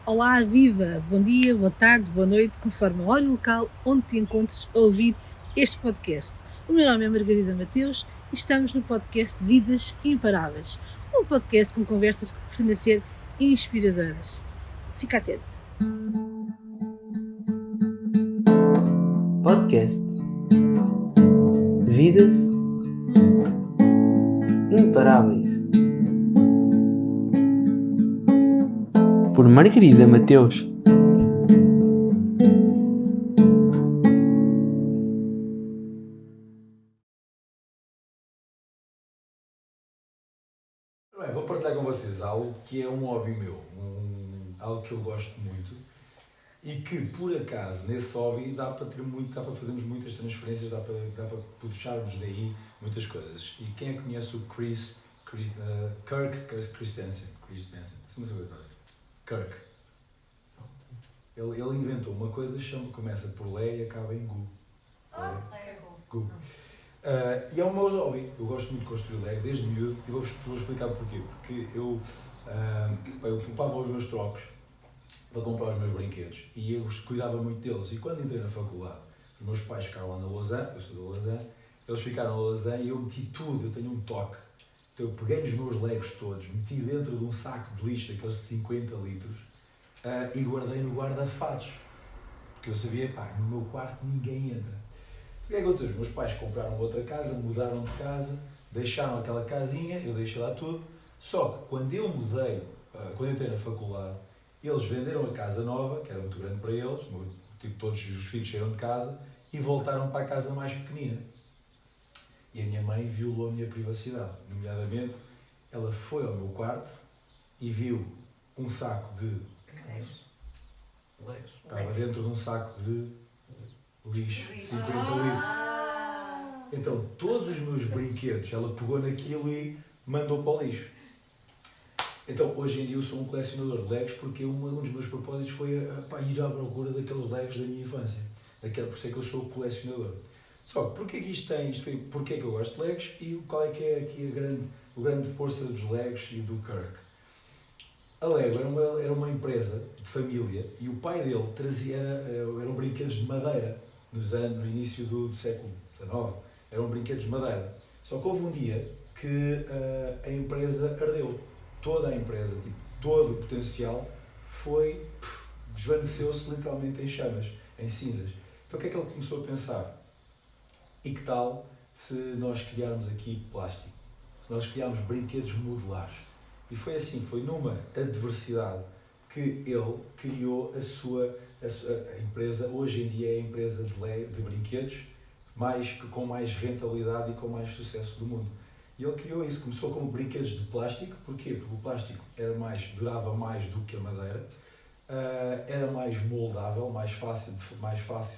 Olá, viva! Bom dia, boa tarde, boa noite, conforme a hora local onde te encontres a ouvir este podcast. O meu nome é Margarida Mateus e estamos no podcast Vidas Imparáveis, um podcast com conversas que pretendem ser inspiradoras. Fica atento! Podcast Vidas Imparáveis por Margarida Mateus. Bem, vou partilhar com vocês algo que é um hobby meu, algo que eu gosto muito e que, por acaso, nesse hobby dá para fazermos muitas transferências, dá para puxarmos daí muitas coisas. E quem é que conhece o Kirk Christensen? Não sei o que é. Kirk. Ele inventou uma coisa que começa por Lé e acaba em Gu. Gu. E é o meu hobby. Eu gosto muito de construir Lego desde miúdo e vou explicar porquê. Porque eu poupava os meus trocos para comprar os meus brinquedos e eu cuidava muito deles. E quando entrei na faculdade, os meus pais ficaram lá na Lausanne, eu sou da Lausanne, eles ficaram na Lausanne e eu meti tudo, eu tenho um toque. Então eu peguei nos meus Legos todos, meti dentro de um saco de lixo, aqueles de 50 litros, e guardei no guarda-fatos. Porque eu sabia, no meu quarto ninguém entra. O que é que aconteceu? Os meus pais compraram outra casa, mudaram de casa, deixaram aquela casinha, eu deixei lá tudo. Só que quando eu mudei, quando entrei na faculdade, eles venderam a casa nova, que era muito grande para eles, tipo, todos os filhos saíram de casa, e voltaram para a casa mais pequenina. E a minha mãe violou a minha privacidade. Nomeadamente, ela foi ao meu quarto e viu um saco de... Legos. Estava dentro de um saco de lixo, 50 litros. Então, todos os meus brinquedos, ela pegou naquilo e mandou para o lixo. Então, hoje em dia eu sou um colecionador de Legos porque um dos meus propósitos foi ir à procura daqueles Legos da minha infância. Por isso é que eu sou colecionador. Só que porquê que porquê que eu gosto de Legos e qual é que é aqui a grande força dos Legos e do Kirk? A Lego era uma empresa de família e o pai dele eram brinquedos de madeira no início do século XIX. Eram brinquedos de madeira. Só que houve um dia que a empresa ardeu. Toda a empresa, todo o potencial desvaneceu-se literalmente em chamas, em cinzas. Então o que é que ele começou a pensar? E que tal se nós criarmos aqui plástico? Se nós criarmos brinquedos modulares? E foi assim, foi numa adversidade que ele criou a empresa, hoje em dia é a empresa de brinquedos com mais rentabilidade e com mais sucesso do mundo. E ele criou isso, começou como brinquedos de plástico, porquê? Porque o plástico durava mais do que a madeira, era mais moldável, mais fácil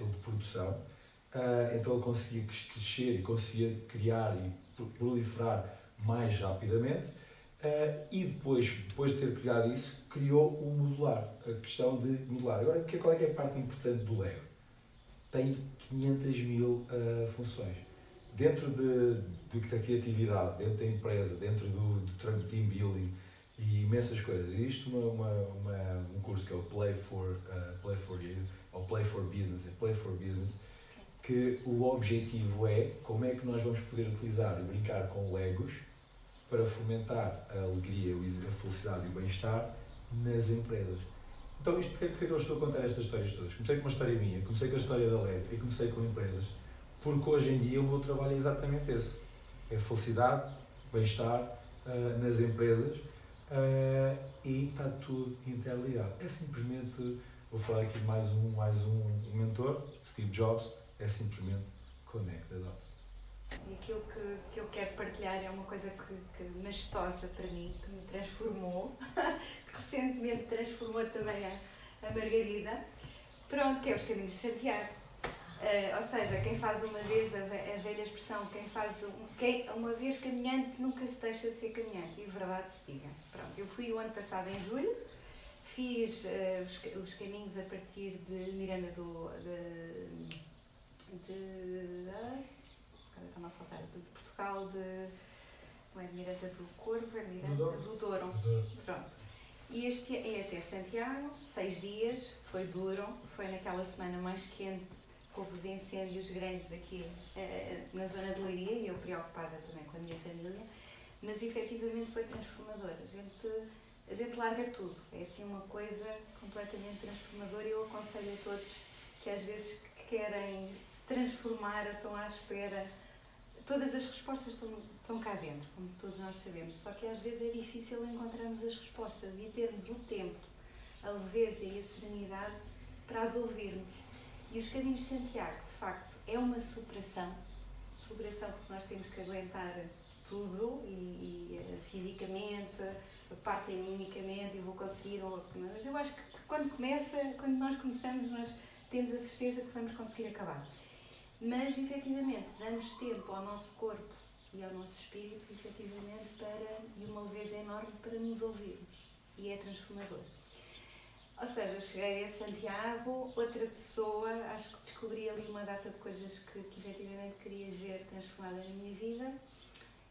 de produção, então ele conseguia crescer e conseguia criar e proliferar mais rapidamente. E depois de ter criado isso, criou o modular, a questão de modular. Agora, qual é que é a parte importante do Lego? Tem 500 mil funções. Dentro da criatividade, dentro da empresa, dentro do team building e imensas coisas. Existe um curso que é o Play for You, ou Play for Business, que o objetivo é como é que nós vamos poder utilizar e brincar com Legos para fomentar a alegria, a felicidade e o bem-estar nas empresas. Então, porque eu estou a contar estas histórias todas? Comecei com uma história minha, comecei com a história da Lego e comecei com empresas, porque hoje em dia o meu trabalho é exatamente esse. É felicidade, bem-estar nas empresas e está tudo interligado. É simplesmente, vou falar aqui de mais um mentor, Steve Jobs, é simplesmente connect the dots. E aquilo que eu quero partilhar é uma coisa que majestosa para mim, que me transformou, que recentemente transformou também a Margarida. Pronto, que é os caminhos de Santiago. Ou seja, quem faz uma vez, a velha expressão, uma vez caminhante nunca se deixa de ser caminhante, e verdade se diga. Pronto, eu fui o ano passado em julho, fiz os caminhos a partir de Miranda está-me a faltar, de Portugal, não é de Miranda do Corvo, é Miranda do Douro. Pronto. E este é até Santiago, 6 dias, foi duro, foi naquela semana mais quente, com os incêndios grandes aqui na zona de Leiria, e eu preocupada também com a minha família, mas efetivamente foi transformador. A gente larga tudo, é assim uma coisa completamente transformadora, e eu aconselho a todos que às vezes querem se transformar, estão à espera. Todas as respostas estão cá dentro, como todos nós sabemos, só que às vezes é difícil encontrarmos as respostas e termos o tempo, a leveza e a serenidade para as ouvirmos. E os caminhos de Santiago, de facto, é uma superação porque nós temos que aguentar tudo, e fisicamente, a parte animicamente, e vou conseguir, mas eu acho que quando nós começamos, nós temos a certeza que vamos conseguir acabar. Mas, efetivamente, damos tempo ao nosso corpo e ao nosso espírito, efetivamente, e uma leveza enorme para nos ouvirmos. E é transformador. Ou seja, cheguei a Santiago, outra pessoa, acho que descobri ali uma data de coisas que efetivamente queria ver transformada na minha vida.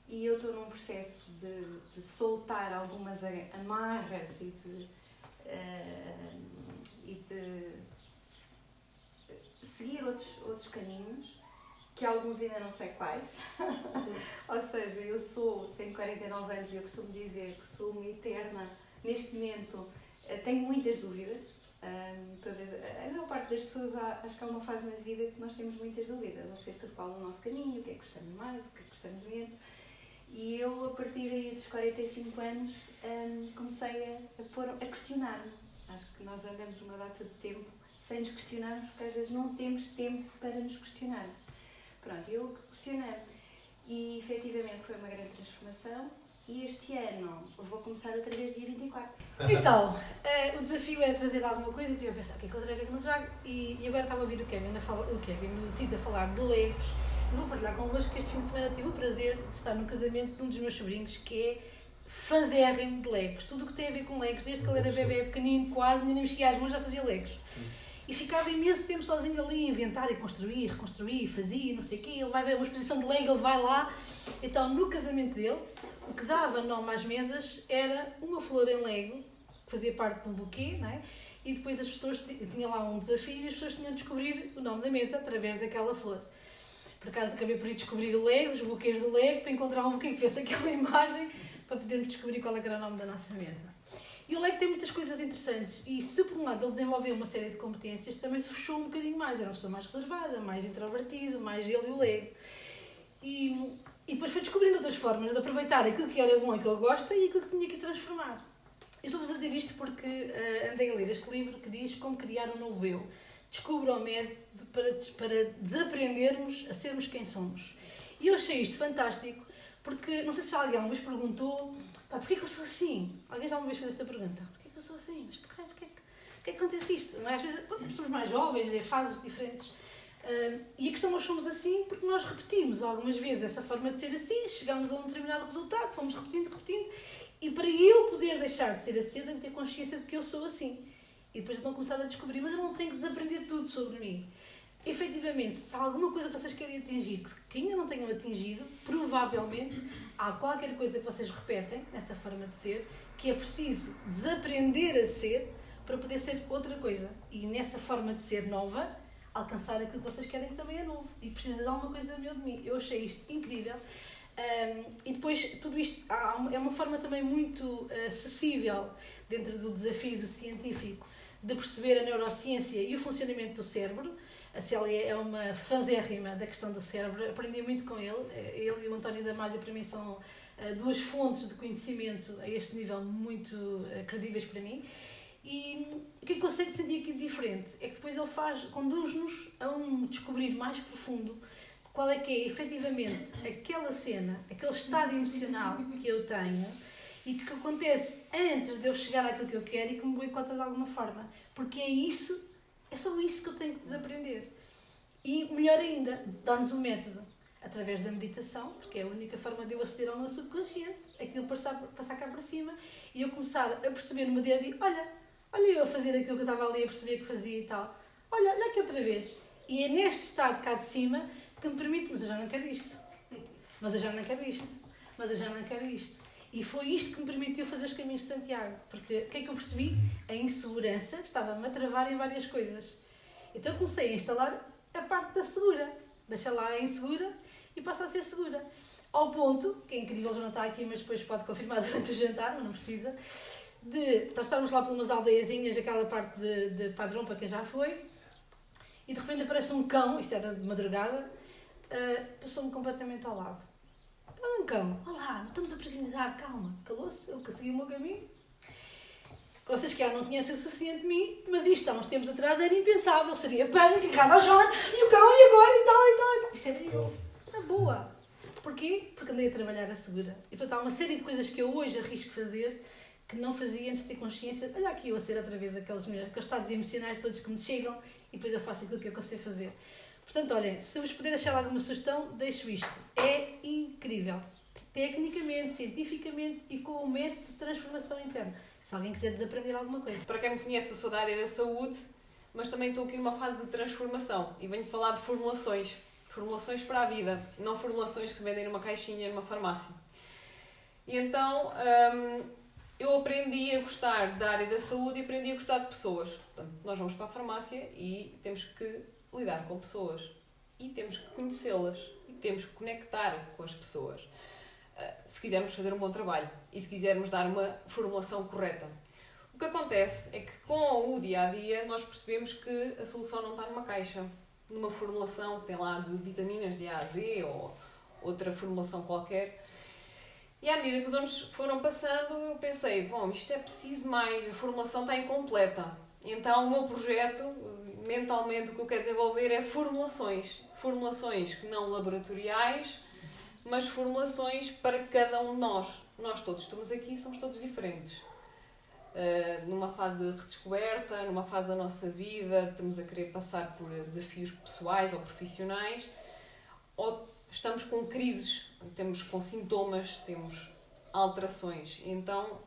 E eu estou num processo de soltar algumas amarras e de seguir outros caminhos, que alguns ainda não sei quais. Ou seja, tenho 49 anos e eu costumo dizer que sou uma eterna. Neste momento tenho muitas dúvidas. A maior parte das pessoas, acho que há uma fase na vida que nós temos muitas dúvidas acerca de qual é o nosso caminho, o que é que gostamos mais, o que é que gostamos menos. E eu, a partir aí dos 45 anos, comecei a questionar-me. Acho que nós andamos uma data de tempo sem nos questionarmos, porque às vezes não temos tempo para nos questionar. Pronto, eu questionei. E efetivamente foi uma grande transformação. E este ano vou começar outra vez dia 24. Então, o desafio era trazer alguma coisa, e estive a pensar o que é que eu trago, o que é que não trago, e agora estava a ouvir o Kevin o Tito a falar de Legos. Vou partilhar convosco que este fim de semana tive o prazer de estar no casamento de um dos meus sobrinhos, que é fazérrimo de Legos. Tudo o que tem a ver com Legos, desde que ele era bebê pequenino, quase, nem mexia as mãos, já fazia Legos. E ficava imenso tempo sozinho ali a inventar e construir, reconstruir, fazia, não sei o quê. Ele vai ver uma exposição de Lego, ele vai lá. Então, no casamento dele, o que dava nome às mesas era uma flor em Lego, que fazia parte de um buquê, não é? E depois as pessoas tinham lá um desafio e as pessoas tinham de descobrir o nome da mesa através daquela flor. Por acaso acabei por ir descobrir o Lego, os buquês do Lego, para encontrar um buquê que tivesse aquela imagem, para podermos descobrir qual era o nome da nossa mesa. E o Lego tem muitas coisas interessantes, e se por um lado ele desenvolveu uma série de competências, também se fechou um bocadinho mais, era uma pessoa mais reservada, mais introvertida, mais ele e o Lego. E depois foi descobrindo outras formas de aproveitar aquilo que era bom e que ele gosta e aquilo que tinha que transformar. Eu estou-vos a dizer isto porque andei a ler este livro que diz Como Criar um Novo Eu. Descubra o método para desaprendermos a sermos quem somos. E eu achei isto fantástico, porque não sei se alguém alguma vez perguntou porquê que eu sou assim? Alguém já uma vez fez esta pergunta? Porquê que eu sou assim? Mas porquê que acontece isto? Não é? Às vezes somos mais jovens, fases diferentes. E a questão nós somos assim porque nós repetimos algumas vezes essa forma de ser assim, chegamos a um determinado resultado, fomos repetindo, e para eu poder deixar de ser assim, eu tenho que ter consciência de que eu sou assim. E depois então começar a descobrir, mas eu não tenho que desaprender tudo sobre mim. Efetivamente, se há alguma coisa que vocês querem atingir, que ainda não tenham atingido, provavelmente há qualquer coisa que vocês repetem nessa forma de ser, que é preciso desaprender a ser para poder ser outra coisa. E nessa forma de ser nova, alcançar aquilo que vocês querem que também é novo. E precisa de alguma coisa meu de mim. Eu achei isto incrível. E depois, tudo isto é uma forma também muito acessível, dentro do desafio científico, de perceber a neurociência e o funcionamento do cérebro. A Célia é uma fãzérrima da questão do cérebro, aprendi muito com ele. Ele e o António Damasio, para mim, são duas fontes de conhecimento a este nível muito credíveis para mim. E o que é que eu sei de sentir aqui diferente? É que depois ele conduz-nos a um descobrir mais profundo qual é que é efetivamente aquela cena, aquele estado emocional que eu tenho e que acontece antes de eu chegar àquilo que eu quero e que me boicota de alguma forma. Porque é só isso que eu tenho que desaprender. E melhor ainda, dar-nos um método através da meditação, porque é a única forma de eu aceder ao meu subconsciente, aquilo passar cá para cima e eu começar a perceber no meu dia a dia, olha eu a fazer aquilo que eu estava ali a perceber que fazia e tal. Olha aqui outra vez. E é neste estado cá de cima que me permite, mas eu já não quero isto. Mas eu já não quero isto. Mas eu já não quero isto. E foi isto que me permitiu fazer os caminhos de Santiago. Porque o que é que eu percebi? A insegurança estava-me a travar em várias coisas. Então eu comecei a instalar a parte da segura. Deixa lá a insegura e passa a ser segura. Ao ponto, que é incrível, já não está aqui, mas depois pode confirmar durante o jantar, mas não precisa, de nós estarmos lá por umas aldeiazinhas, aquela parte de Padrão, para quem já foi, e de repente aparece um cão, isto era de madrugada, passou-me completamente ao lado. Um cão, olá, não estamos a peregrinar, calma, calou-se, eu segui o meu caminho. Vocês que não conhecem o suficiente de mim, mas isto há uns tempos atrás era impensável, seria pânico, agarrado ao João, e o cão, e agora, e tal. Isto era eu, na boa. Porquê? Porque andei a trabalhar a segura. E portanto há uma série de coisas que eu hoje arrisco fazer que não fazia antes de ter consciência. Olha aqui eu a ser outra vez aqueles estados emocionais todos que me chegam e depois eu faço aquilo que eu consigo fazer. Portanto, olhem, se vos puder deixar alguma sugestão, deixo isto. É incrível. Tecnicamente, cientificamente e com o método de transformação interna. Se alguém quiser desaprender alguma coisa. Para quem me conhece, eu sou da área da saúde, mas também estou aqui numa fase de transformação e venho falar de formulações. Formulações para a vida, não formulações que se vendem numa caixinha numa farmácia. E então eu aprendi a gostar da área da saúde e aprendi a gostar de pessoas. Portanto, nós vamos para a farmácia e temos que lidar com pessoas e temos que conhecê-las e temos que conectar com as pessoas se quisermos fazer um bom trabalho e se quisermos dar uma formulação correta. O que acontece é que com o dia-a-dia nós percebemos que a solução não está numa caixa, numa formulação que tem lá de vitaminas de A a Z ou outra formulação qualquer. E à medida que os anos foram passando, eu pensei, bom, isto é preciso mais, a formulação está incompleta. Então o meu projeto, mentalmente, o que eu quero desenvolver é formulações. Formulações que não laboratoriais, mas formulações para cada um de nós. Nós todos estamos aqui, somos todos diferentes. Numa fase de redescoberta, numa fase da nossa vida, estamos a querer passar por desafios pessoais ou profissionais, ou estamos com crises, temos com sintomas, temos alterações. Então,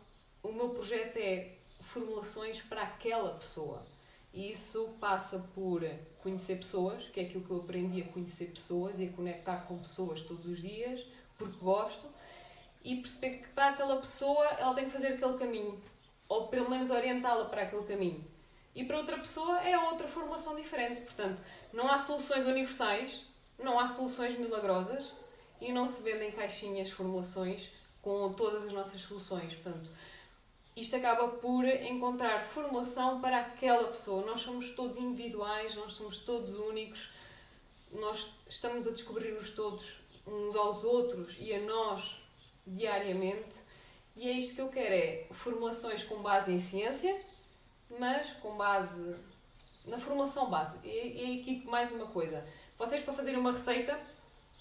o meu projeto é formulações para aquela pessoa. E isso passa por conhecer pessoas, que é aquilo que eu aprendi, a conhecer pessoas e a conectar com pessoas todos os dias, porque gosto, e perceber que para aquela pessoa ela tem que fazer aquele caminho, ou pelo menos orientá-la para aquele caminho. E para outra pessoa é outra formulação diferente. Portanto, não há soluções universais, não há soluções milagrosas e não se vendem caixinhas, formulações com todas as nossas soluções. Portanto, isto acaba por encontrar formulação para aquela pessoa. Nós somos todos individuais, nós somos todos únicos, nós estamos a descobrir-nos todos uns aos outros e a nós diariamente. E é isto que eu quero, é formulações com base em ciência, mas com base na formulação base. E aqui mais uma coisa. Vocês, para fazerem uma receita,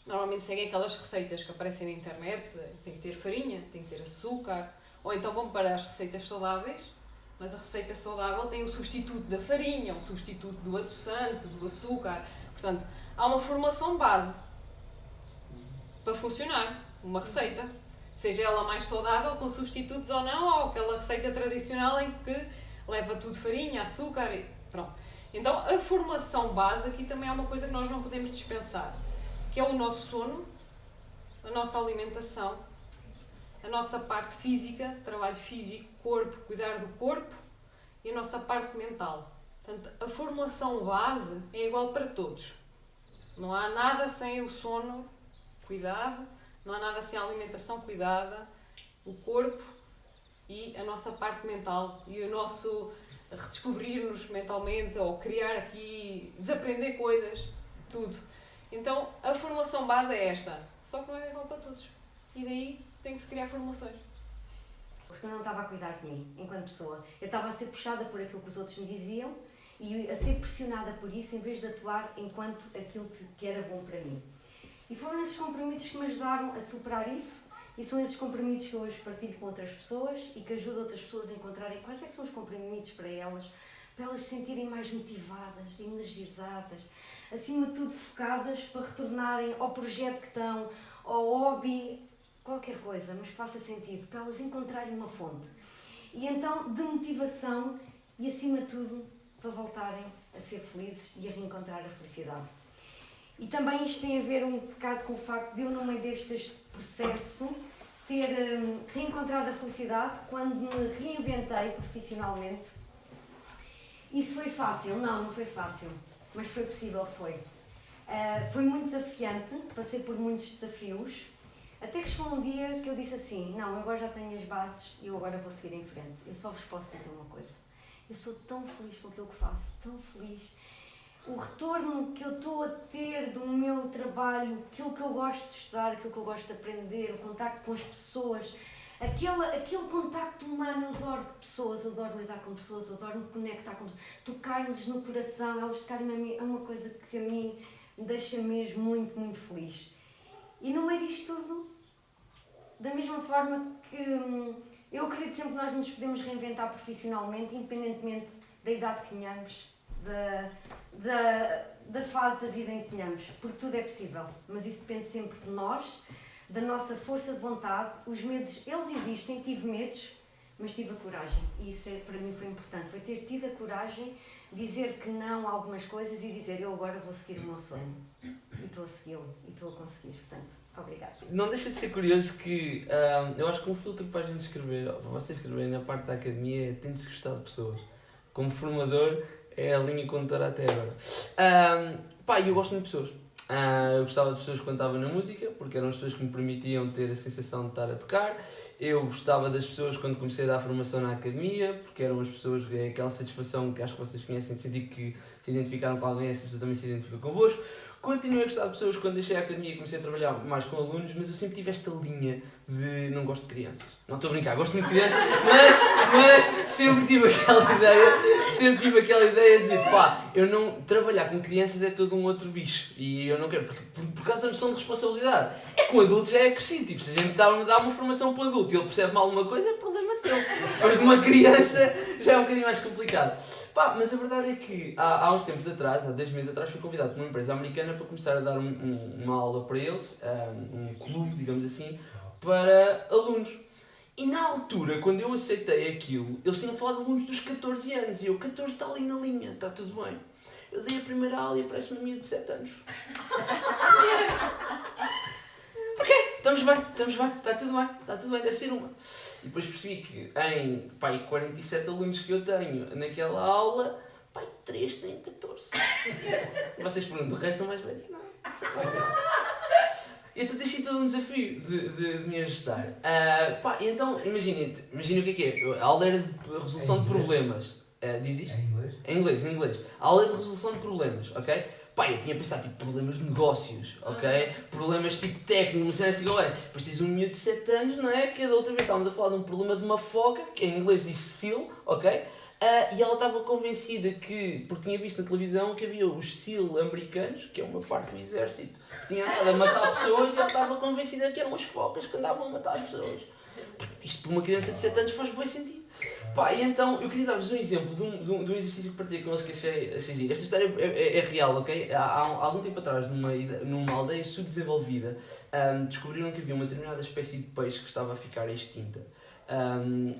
normalmente seguem aquelas receitas que aparecem na internet, tem que ter farinha, tem que ter açúcar, ou então vão para as receitas saudáveis, mas a receita saudável tem o substituto da farinha, o substituto do adoçante, do açúcar. Portanto, há uma formulação base para funcionar, uma receita. Seja ela mais saudável, com substitutos ou não, ou aquela receita tradicional em que leva tudo farinha, açúcar e pronto. Então, a formulação base aqui também é uma coisa que nós não podemos dispensar, que é o nosso sono, a nossa alimentação, a nossa parte física, trabalho físico, corpo, cuidar do corpo e a nossa parte mental. Portanto, a formulação base é igual para todos. Não há nada sem o sono cuidado, não há nada sem a alimentação cuidada, o corpo e a nossa parte mental e o nosso redescobrir-nos mentalmente ou criar aqui, desaprender coisas, tudo. Então, a formulação base é esta, só que não é igual para todos. E daí tem que se criar formulações. Porque eu não estava a cuidar de mim, enquanto pessoa. Eu estava a ser puxada por aquilo que os outros me diziam e a ser pressionada por isso, em vez de atuar enquanto aquilo que era bom para mim. E foram esses compromissos que me ajudaram a superar isso, e são esses compromissos que eu hoje partilho com outras pessoas e que ajudam outras pessoas a encontrarem quais é que são os compromissos para elas se sentirem mais motivadas, energizadas, acima de tudo focadas para retornarem ao projeto que estão, ao hobby, qualquer coisa, mas que faça sentido, para elas encontrarem uma fonte. E então, de motivação e, acima de tudo, para voltarem a ser felizes e a reencontrar a felicidade. E também isto tem a ver um bocado com o facto de eu, no meio deste processo, ter reencontrado a felicidade quando me reinventei profissionalmente. Isso foi fácil? Não foi fácil, mas foi possível, foi. Foi muito desafiante, passei por muitos desafios, até que chegou um dia que eu disse assim, não, eu agora já tenho as bases e eu agora vou seguir em frente. Eu só vos posso dizer uma coisa, eu sou tão feliz com aquilo que faço, tão feliz. O retorno que eu estou a ter do meu trabalho, aquilo que eu gosto de estudar, aquilo que eu gosto de aprender, o contacto com as pessoas, aquele contacto humano, eu adoro pessoas, eu adoro lidar com pessoas, eu adoro me conectar com pessoas, tocar-lhes no coração, elas tocarem-me a mim, é uma coisa que a mim me deixa mesmo muito, muito feliz. E no meio disto tudo, da mesma forma que eu acredito sempre que nós nos podemos reinventar profissionalmente, independentemente da idade que tenhamos, da fase da vida em que tenhamos, porque tudo é possível, mas isso depende sempre de nós, da nossa força de vontade. Os medos, eles existem, tive medos, mas tive a coragem, e isso para mim foi importante, foi ter tido a coragem, dizer que não a algumas coisas e dizer, eu agora vou seguir o meu sonho, e estou a segui-lo, e estou a conseguir, portanto, obrigada. Não deixa de ser curioso que eu acho que um filtro para a gente escrever, para vocês escreverem na parte da academia, tem de se gostar de pessoas. Como formador, é a linha condutora até agora. Eu gosto muito de pessoas. Eu gostava de pessoas quando estava na música, porque eram as pessoas que me permitiam ter a sensação de estar a tocar. Eu gostava das pessoas quando comecei a dar formação na academia, porque eram as pessoas, aquela satisfação que acho que vocês conhecem, de sentir que se identificaram com alguém, essa pessoa também se identifica convosco. Continuei a gostar de pessoas quando deixei a academia e comecei a trabalhar mais com alunos, mas eu sempre tive esta linha de não gosto de crianças. Não estou a brincar, gosto muito de crianças, mas sempre tive aquela ideia de eu não trabalhar com crianças é todo um outro bicho e eu não quero, porque por causa da noção de responsabilidade. É com adultos já é crescido, tipo, se a gente dá uma formação para um adulto e ele percebe mal alguma coisa, é problema dele. Mas de uma criança já é um bocadinho mais complicado. Mas a verdade é que há uns tempos atrás, há 10 meses atrás, fui convidado por uma empresa americana para começar a dar uma aula para eles, um clube, digamos assim, para alunos. E na altura, quando eu aceitei aquilo, eles tinham falado de alunos dos 14 anos, e eu, 14 está ali na linha, está tudo bem. Eu dei a primeira aula e aparece-me uma minha de 7 anos. Ok, estamos bem, está tudo bem, deve ser uma. E depois percebi que em 47 alunos que eu tenho naquela aula, 3 têm 14. E vocês perguntam, o resto são mais velhos? Não, então deixei todo um desafio de me ajustar. Então, imaginem o que é. A aula era de resolução de problemas. Diz isto? Em inglês. A aula é de resolução de problemas, ok? Eu tinha pensado, tipo, problemas de negócios, ok? Problemas, tipo, técnicos, não sei se é. Preciso de um miúdo de 7 anos, não é? Que da outra vez estávamos a falar de um problema de uma foca, que em inglês diz seal, ok? E ela estava convencida que, porque tinha visto na televisão que havia os SEAL americanos, que é uma parte do exército, que tinha andado a matar pessoas, e ela estava convencida que eram as focas que andavam a matar as pessoas. Isto para uma criança de 7 anos faz bem sentido. E então eu queria dar-vos um exemplo de um exercício que partilhei com eles que achei giro. Esta história é real, ok? Há algum tempo atrás, numa aldeia subdesenvolvida, descobriram que havia uma determinada espécie de peixe que estava a ficar extinta.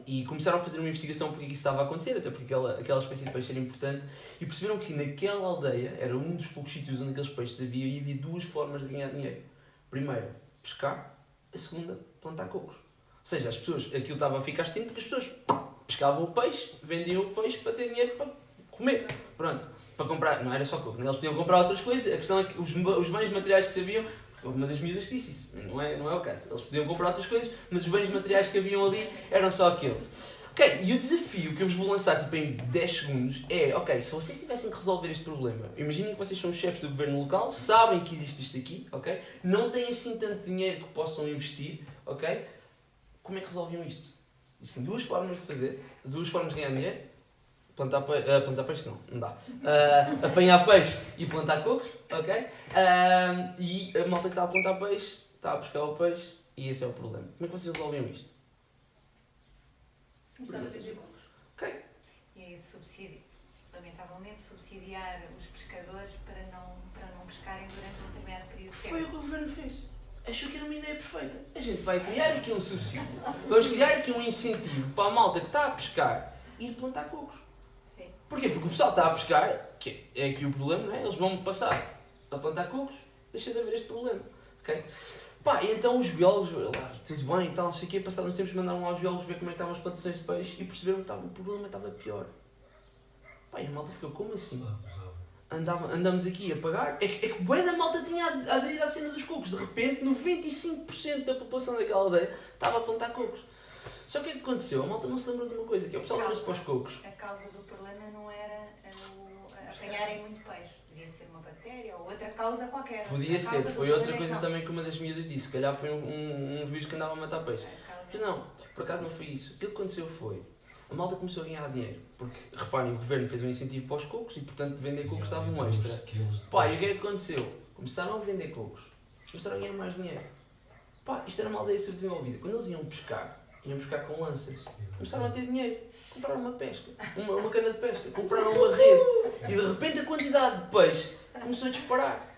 E começaram a fazer uma investigação porque isso estava a acontecer, até porque aquela espécie de peixe era importante, e perceberam que naquela aldeia era um dos poucos sítios onde aqueles peixes havia, e havia 2 formas de ganhar dinheiro. Primeira, pescar. A segunda, plantar cocos. Ou seja, aquilo estava a ficar extinto porque as pessoas pescavam o peixe, vendiam o peixe para ter dinheiro para comer. Pronto. Para comprar, não era só coco, eles podiam comprar outras coisas. A questão é que os bens materiais que sabiam, houve uma das miúdas que disse isso, não é o caso. Eles podiam comprar outras coisas, mas os bens materiais que haviam ali eram só aqueles. Ok, e o desafio que eu vos vou lançar tipo, em 10 segundos é, ok, se vocês tivessem que resolver este problema, imaginem que vocês são os chefes do governo local, sabem que existe isto aqui, ok? Não têm assim tanto dinheiro que possam investir, ok? Como é que resolviam isto? Existem 2 formas de fazer, 2 formas de ganhar dinheiro. Plantar peixe não dá. Apanhar peixe e plantar cocos, ok? E a malta que está a plantar peixe, está a pescar o peixe, e esse é o problema. Como é que vocês resolviam isto? Começaram a vender cocos. Ok. E lamentavelmente, subsidiar os pescadores para não pescarem durante um determinado período de tempo. Foi o que o governo fez. Achou que era uma ideia perfeita. A gente vai criar aqui um subsídio. Vamos criar aqui um incentivo para a malta que está a pescar ir plantar cocos. Sim. Porquê? Porque o pessoal está a pescar, que é aqui o problema, não é? Eles vão passar a plantar cocos, deixa de haver este problema. Okay? Pá, e então os biólogos, lá, tudo bem e tal, não sei o quê, passados uns tempos mandaram lá os biólogos ver como é que estavam as plantações de peixe e perceberam que o problema estava pior. Pá, e a malta ficou, como assim? Andamos aqui a pagar. É que bué da malta tinha aderido à cena dos cocos. De repente, 95% da população daquela aldeia estava a plantar cocos. Só que o que é que aconteceu? A malta não se lembra de uma coisa, que é o pessoal lembra-se para os cocos. A causa do problema não era apanharem muito peixe. Podia ser uma bactéria ou outra causa qualquer. Podia ser, foi outra coisa também que uma das miúdas disse. Se calhar foi um vírus que andava a matar peixe. Mas não, por acaso não foi isso. Aquilo que aconteceu foi, a malta começou a ganhar dinheiro. Porque, reparem, o governo fez um incentivo para os cocos e, portanto, vender cocos estava um extra. Pá, e o que é que aconteceu? Começaram a vender cocos. Começaram a ganhar mais dinheiro. Pá, isto era uma aldeia subdesenvolvida. Quando eles iam buscar com lanças. Começaram a ter dinheiro. Compraram uma pesca, uma cana de pesca. Compraram uma rede. E, de repente, a quantidade de peixe começou a disparar.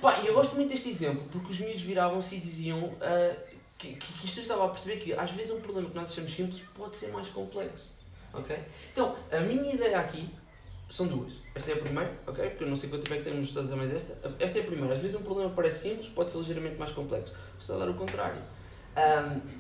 Pá, e eu gosto muito deste exemplo, porque os miúdos viravam-se e diziam que isto estava a perceber que, às vezes, um problema que nós achamos simples pode ser mais complexo. Ok? Então, a minha ideia aqui são duas. Esta é a primeira, ok? Porque eu não sei quanto tempo é que temos estudado a mais esta. Esta é a primeira. Às vezes um problema parece simples, pode ser ligeiramente mais complexo. Estou a dar o contrário.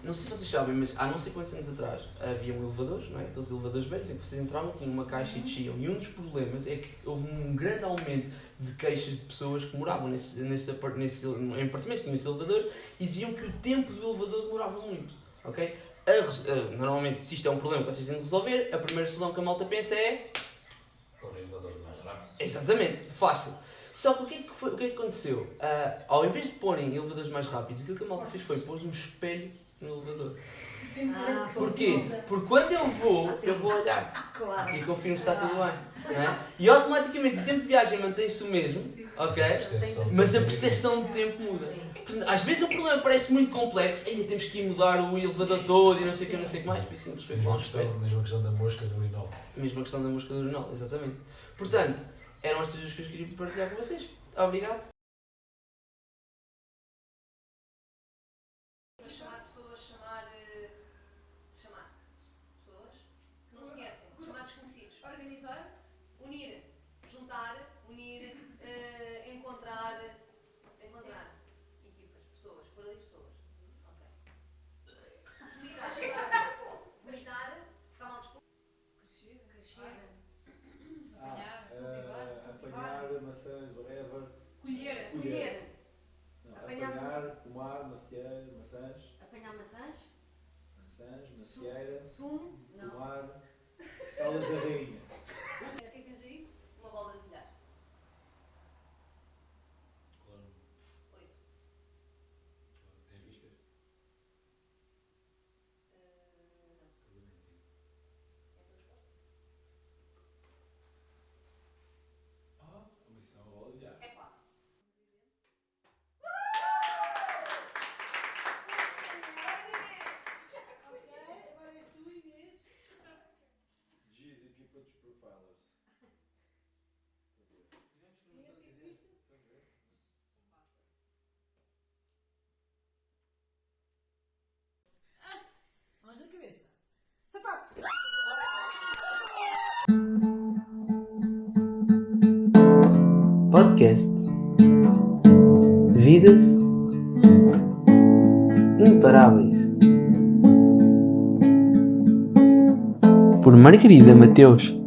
Não sei se vocês sabem, mas há não sei quantos anos atrás havia elevadores, não é? Aqueles elevadores velhos em que vocês entravam, tinham uma caixa e desciam. E um dos problemas é que houve um grande aumento de queixas de pessoas que moravam em apartamentos, tinham esses elevadores, e diziam que o tempo do elevador demorava muito, ok? Normalmente, se isto é um problema que vocês têm de resolver, a primeira solução que a malta pensa é... Pôr elevadores mais rápidos. Exatamente, fácil. Só que o que é que aconteceu? Ao invés de porem elevadores mais rápidos, aquilo que a malta fez foi pôr um espelho no elevador. Porquê? Porque quando eu vou olhar Claro. e confirmo se está tudo bem. Não é? E automaticamente o tempo de viagem mantém-se o mesmo, ok? Mas a percepção de tempo muda. Portanto, às vezes o problema parece muito complexo, ainda temos que ir mudar o elevador todo e não sei o que, não sei o que mais, por isso temos que fazer um espelho. Mesma questão da mosca do urinol. Mesma questão da mosca do urinol, exatamente. Portanto, eram estas duas coisas que eu queria partilhar com vocês. Obrigado. Chamar pessoas que não se conhecem, chamar desconhecidos. Organizar, unir, juntar, encontrar equipas, pessoas, por ali pessoas. Ok. Vomitar, ficar mal disposto. Crescer. Apanhar maçãs, whatever. Colher. Não, apanhar, pomar, macieira, maçãs. Apanhar maçãs? Maçãs, macieira, Sumo? Não. pomar. Elas da rainha. O que é que tens aí? Uma bola de bilhar. 8. Tem riscas? Não. Casamento. É a tua resposta? Mas isso não é uma bola de bilhar. É pá. Giz, equipa dos profilers. Mãos na cabeça. Sapato. Podcast Vidas Imparáveis por Margarida Mateus.